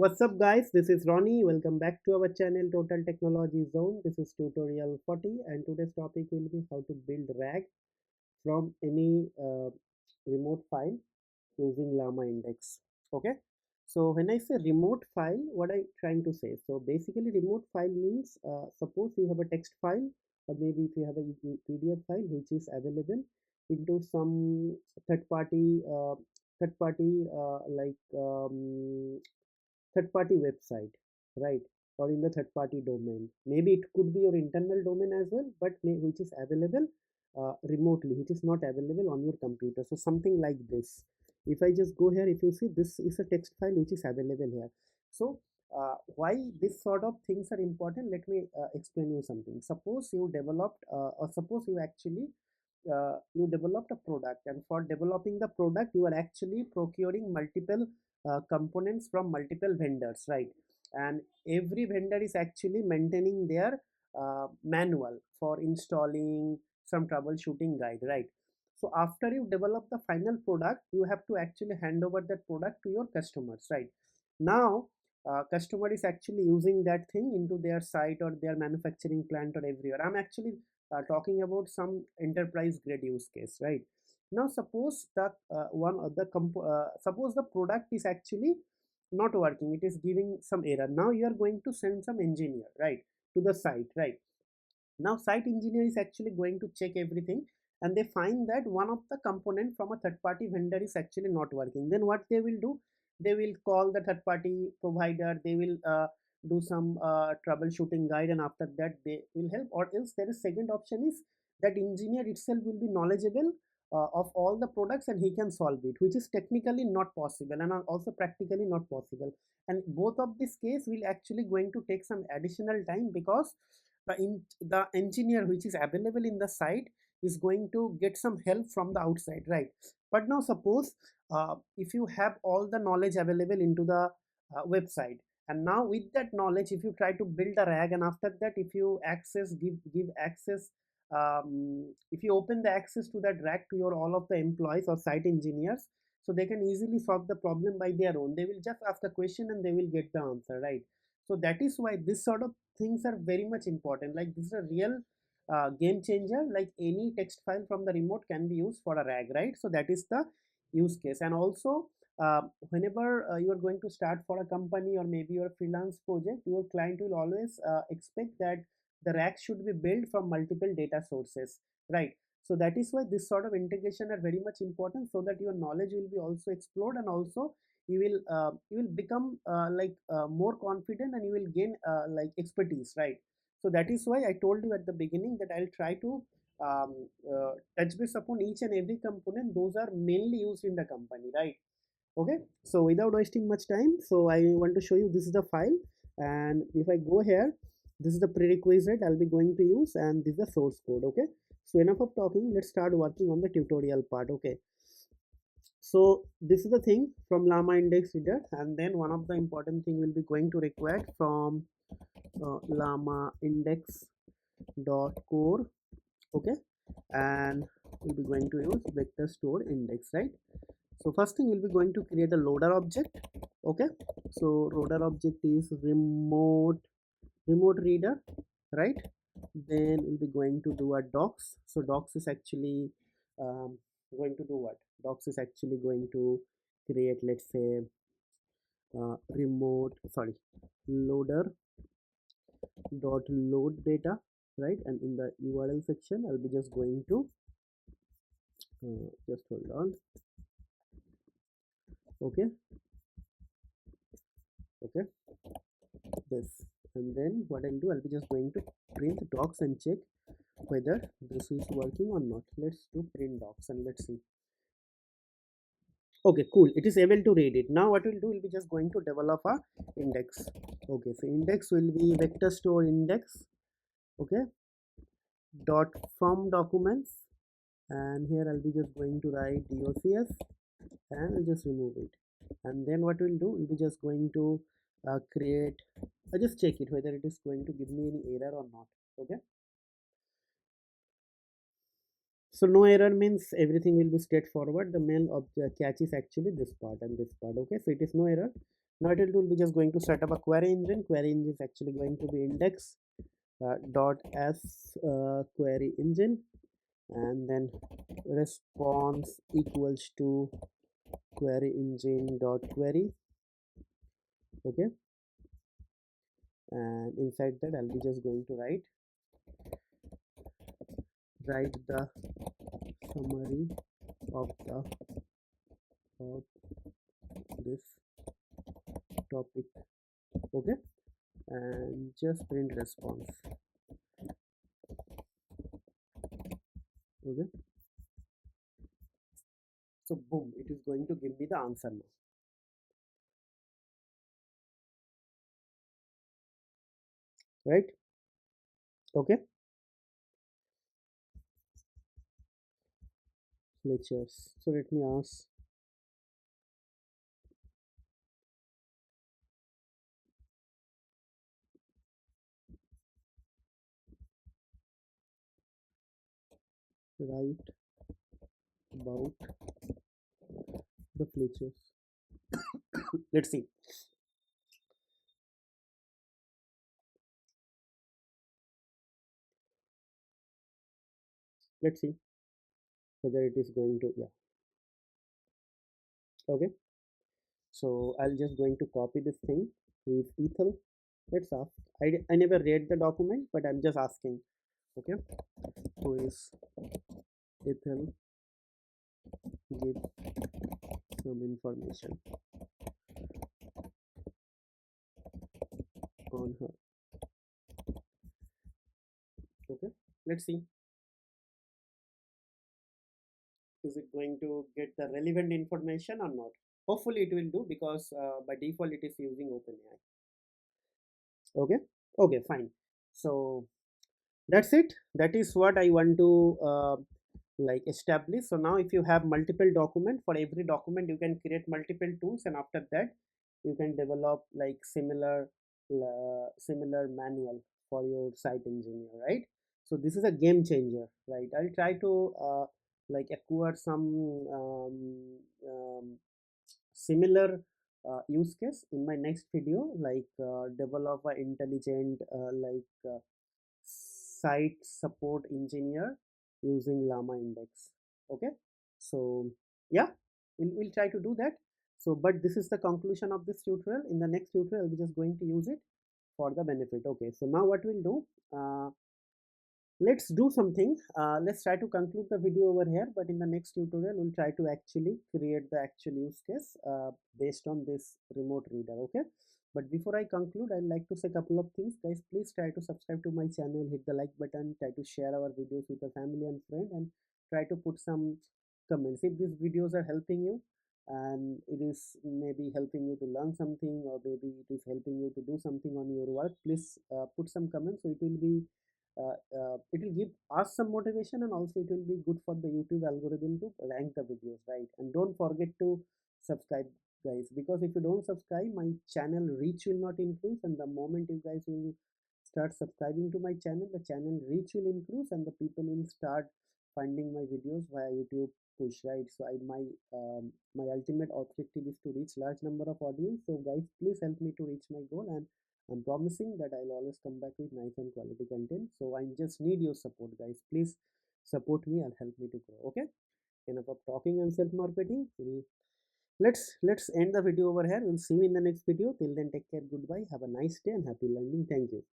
What's up guys, this is Ronnie. Welcome back to our channel Total Technology Zone. This is tutorial 40 and today's topic will be how to build RAG from any remote file using LlamaIndex. Okay, so when I say remote file, what I trying to say? So basically remote file means suppose you have a text file or maybe if you have a PDF file which is available into some third party like third party website, right? Or in the third party domain, maybe it could be your internal domain as well, but which is available remotely, which is not available on your computer. So something like this, if I just go here, if you see, this is a text file which is available here. So why this sort of things are important, let me explain you something. Suppose you developed or suppose you actually you developed a product, and for developing the product you are actually procuring multiple components from multiple vendors, right? And every vendor is actually maintaining their manual for installing some troubleshooting guide, right? So after you develop the final product, you have to actually hand over that product to your customers, right? Now customer is actually using that thing into their site or their manufacturing plant or everywhere. I'm actually talking about some enterprise grade use case, right? Now suppose that suppose the product is actually not working, it is giving some error. Now you are going to send some engineer, right, to the site, right? Now site engineer is actually going to check everything, and they find that one of the component from a third party vendor is actually not working. Then what they will do, they will call the third party provider, they will do some troubleshooting guide, and after that they will help. Or else there is second option is that engineer itself will be knowledgeable of all the products and he can solve it, which is technically not possible and also practically not possible. And both of this case will actually going to take some additional time, because the engineer which is available in the site is going to get some help from the outside, right? But now suppose if you have all the knowledge available into the website, and now with that knowledge if you try to build a RAG, and after that if you access give access, if you open the access to that RAG to your all of the employees or site engineers, so they can easily solve the problem by their own. They will just ask a question and they will get the answer, right? So that is why this sort of things are very much important. Like this is a real game changer. Like any text file from the remote can be used for a RAG, right? So that is the use case. And also whenever you are going to start for a company or maybe your freelance project, your client will always expect that the RAG should be built from multiple data sources, right? So that is why this sort of integration are very much important, so that your knowledge will be also explored, and also you will become more confident, and you will gain like expertise, right? So that is why I told you at the beginning that I'll try to touch base upon each and every component those are mainly used in the company, right? Okay, so without wasting much time, so I want to show you, this is the file, and if I go here, this is the prerequisite I'll be going to use, and this is the source code. Okay, so enough of talking, let's start working on the tutorial part. Okay, so this is the thing from LlamaIndex reader, and then one of the important thing will be going to require from LlamaIndex dot core. Okay, and we'll be going to use vector store index, right? So first thing, we'll be going to create a loader object. Okay, so loader object is remote reader, right? Then we'll be going to do a docs. So docs is actually going to do what? Docs is actually going to create, let's say, loader dot load data, right? And in the URL section I'll be just going to just hold on. Okay, okay, this, and then what I'll do, I'll be just going to print docs and check whether this is working or not. Let's do print docs and let's see. Okay, cool, it is able to read it. Now what we'll do, we'll be just going to develop a index. Okay, so index will be vector store index. Okay, dot from documents, and here I'll be just going to write docs, and I'll just remove it. And then what we'll do, we'll be just going to create, I just check it whether it is going to give me any error or not. Okay, so no error means everything will be straightforward. The main of the catch is actually this part and this part. Okay, so it is no error. Now it will be just going to set up a query engine. Query engine is actually going to be index dot s query engine, and then response equals to query engine dot query. Okay, and inside that I'll be just going to write the summary of the of this topic. Okay, and just print response. Okay, so boom, it is going to give me the answer now, right? Okay, lectures. So let me ask, write about the features. Let's see. Let's see whether it is going to, yeah. Okay, so I'll just going to copy this thing with Ethel. Let's ask. I never read the document, but I'm just asking. Okay, who is Ethel? Give some information on her. Okay, let's see. Is it going to get the relevant information or not? Hopefully it will do, because by default it is using OpenAI. Okay, okay, fine. So that's it. That is what I want to like establish. So now if you have multiple document, for every document you can create multiple tools, and after that you can develop like similar manual for your site engineer, right? So this is a game changer, right? I'll try to like acquire some similar use case in my next video, like develop a intelligent site support engineer using LlamaIndex. Okay, so yeah, we'll try to do that. So but this is the conclusion of this tutorial. In the next tutorial we're just going to use it for the benefit. Okay, so now what we'll do, let's do something. Let's try to conclude the video over here, but in the next tutorial we'll try to actually create the actual use case based on this remote reader. Okay, but before I conclude, I'd like to say a couple of things. Guys, please try to subscribe to my channel, hit the like button, try to share our videos with your family and friend, and try to put some comments if these videos are helping you, and it is maybe helping you to learn something, or maybe it is helping you to do something on your work. Please put some comments, so it will give us some motivation, and also it will be good for the YouTube algorithm to rank the videos, right? And don't forget to subscribe, guys, because if you don't subscribe, my channel reach will not increase, and the moment you guys will start subscribing to my channel, the channel reach will increase, and the people will start finding my videos via YouTube push, right? So my ultimate objective is to reach large number of audience. So guys, please help me to reach my goal, and I'm promising that I'll always come back with nice and quality content. So I just need your support, guys. Please support me and help me to grow. Okay, enough of talking and self-marketing. Let's end the video over here. We'll see you in the next video. Till then, take care, goodbye, have a nice day, and happy learning. Thank you.